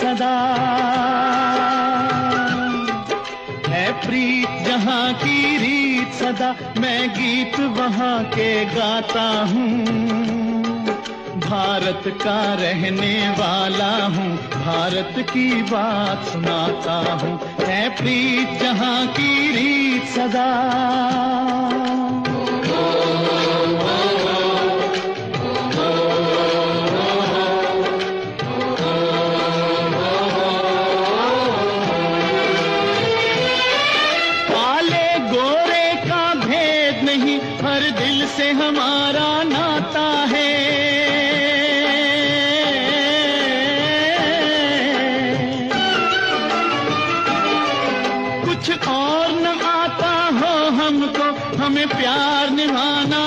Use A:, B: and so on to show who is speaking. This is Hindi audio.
A: सदा, है प्रीत जहाँ की रीत सदा, मैं गीत वहाँ के गाता हूँ। भारत का रहने वाला हूँ, भारत की बात सुनाता हूँ, है प्रीत जहाँ की रीत सदा। काले गोरे का भेद नहीं, हर दिल से हमारा नाता है। कुछ और न आता हो हमको, हमें प्यार निभाना